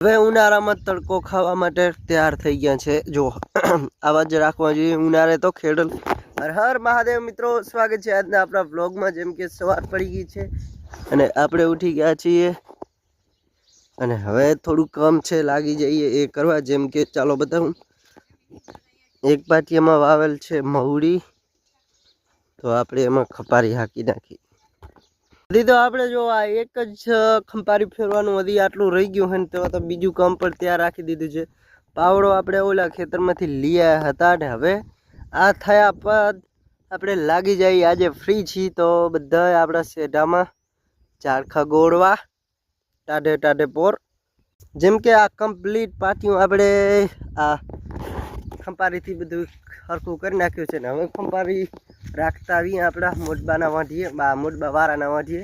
હવે ઉનાળામાં તડકો ખાવા માટે તૈયાર થઈ ગયા છે। જો આવા જ રાખવા જોઈએ ઉનાળે તો ખેડૂત। હર હર મહાદેવ મિત્રો, સ્વાગત છે આજના આપણા વ્લોગમાં। જેમ કે સવાર પડી ગઈ છે અને આપણે ઉઠી ગયા છીએ અને હવે થોડું કામ છે, લાગી જઈએ એ કરવા। જેમ કે ચાલો બતાવું, એક પાટિયામાં વાવેલ છે મહુડી, તો આપણે એમાં ખપારી હાકી નાખી। તો આપણે જો આ એક જ ખંપારી ફેરવાનું વધી આટલું રહી ગયું હોય ને તો બીજું કામ પણ ત્યાં રાખી દીધું છે। પાવડો આપણે ઓલા ખેતરમાંથી લઈ આવ્યા હતા ને હવે આ થયા બાદ આપણે લાગી જઈએ। આજે ફ્રી છીએ તો બધા આપણા શેઢામાં ઝાડખા ગોળવા ટાઢે ટાઢે પોર। જેમ કે આ કમ્પ્લીટ પાટિયું આપણે આ ખંપારીથી બધું સરખું કરી નાખ્યું છે ને હવે ખંપારી રાખતા આવીએ આપણા મોટબાના વાંઢીએ, મોટબા વારાના વાંઢીએ।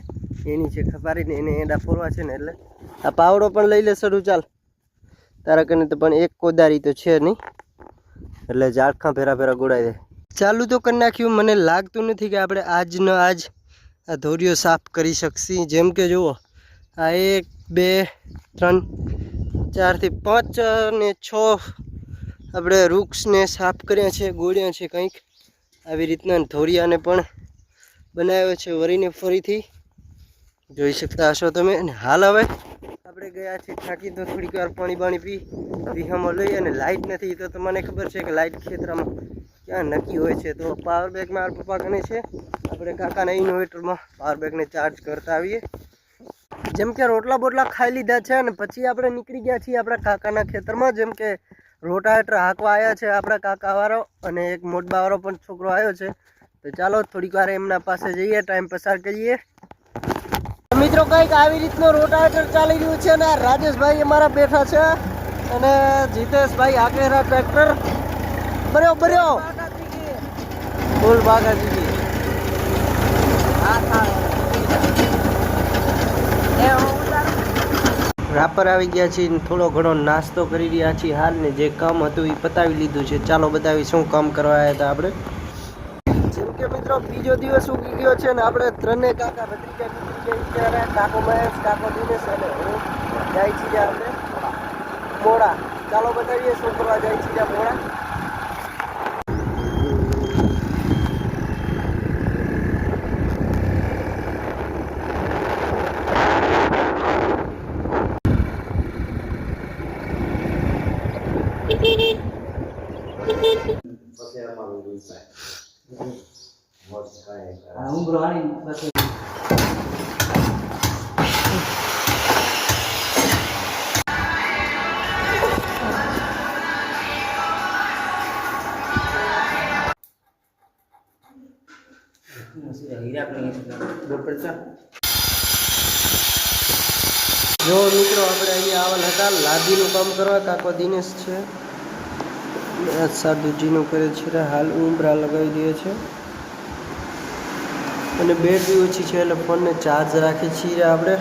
એની છે ખપારીને એને એડા ફોરવા છે ને એટલે આ પાવડો પણ લઈ લે સડું। ચાલ તારા કને તો પણ એક કોદારી તો છે નહીં, એટલે ઝાડખા ભેરા ભેરા ગોળાઈ દે। ચાલુ તો કરી નાખ્યું, મને લાગતું નથી કે આપણે આજ આ ધોરીઓ સાફ કરી શકશી। જેમ કે જુઓ આ 1 2 3 4 થી 5 ને 6 આપણે વૃક્ષને સાફ કર્યા છે, ગોળ્યા છે કંઈક આવી રીતના। ધોરિયાને પણ બનાવ્યો છે વરીને ફરીથી, જોઈ શકતા હશો તમે। અને હાલ હવે આપણે ગયા છીએ થાકી તો થોડીક વાર પાણી બાણી પી વિહામાં લઈ। અને લાઇટ નથી તો તમને ખબર છે કે લાઇટ ખેતરમાં ક્યાં નક્કી હોય છે, તો પાવર બેંકમાં મારા પપ્પા ગણે છે, આપણે કાકાના ઇન્વર્ટરમાં પાવર બેંકને ચાર્જ કરતા આવીએ। જેમ કે રોટલા બોટલા ખાઈ લીધા છે અને પછી આપણે નીકળી ગયા છીએ આપણા કાકાના ખેતરમાં। જેમ કે રોટાવેટર હાંકવા આવ્યા છે આપણા કાકાવાળો અને એક મોટબાવાળો પણ છોકરો આવ્યો છે, તો ચાલો થોડીક વાર એમના પાસે જઈએ, ટાઈમ પસાર કરીએ। મિત્રો કંઈક આવી રીતનો રોટાવેટર ચાલી રહ્યું છે અને રાજેશભાઈ અમારા બેઠા છે અને જીતેશભાઈ આગેરા ટ્રેક્ટર બર્યો ફૂલ બાગાજી રાપર આવી ગયા છીએ, થોડો ઘણો નાસ્તો કરી રહ્યા છીએ હાલ ને જે કામ હતું એ પતાવી લીધું છે। ચાલો બતાવી શું કામ કરવા આવ્યા હતા આપણે। જેમ કે મિત્રો બીજો દિવસ ઉગી ગયો છે ને આપણે ત્રણે કાકા ભત્રીજા નીકળી જાય ત્યારે કાકો મહેશ, કાકો દિનેશ અને હું જાય છીએ આપણે મોડા। ચાલો બતાવીએ શું કરવા જાય છીએ મોડા। જો મિત્રો આપણે અહીંયા આવેલ હતા લાદીનું કામ કરવા, કાકો દિનેશ છે સાધુજીનું કરે છે, હાલ ઉંબરા લગાવી દે છે અને બેટરી ઓછી છે એટલે ફોનને ચાર્જ રાખીએ છીએ આપણે।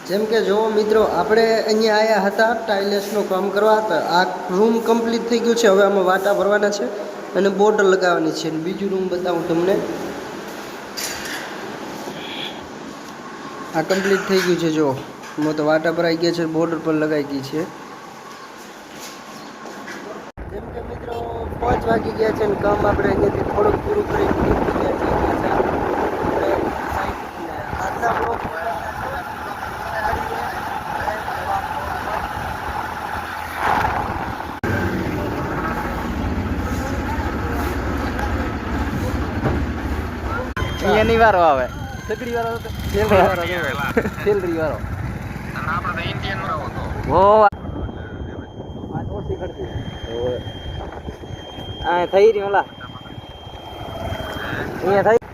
જેમ કે જો મિત્રો આપણે અહીંયા આવ્યા હતા ટાઇલ્સનું કામ કરવા, તો આ રૂમ કમ્પ્લીટ થઈ ગયું છે। હવે આમાં વાટા ભરવાના છે અને બોર્ડર લગાવવાની છે। અને બીજું રૂમ બતાવું તમને, આ કમ્પ્લીટ થઈ ગયું છે। જો એમાં તો વાટા ભરાઈ ગયા છે, બોર્ડર પર લગાવી ગઈ છે। જેમ કે મિત્રો 5 વાગી ગયા છે અને કામ આપણે અહીંયાથી થોડુંક પૂરું કરી નીકળી ગયા છીએ। આજના બ્લોગ ની વારો આવે સગડી વાળો હતો, સેલરી વાળો સેલરી વાળો આપણે તો ઇન્ડિયન વાળો હતો। ઓ આ ઓછી કરતી આ થઈ રહી ઓલા અહીંયા થઈ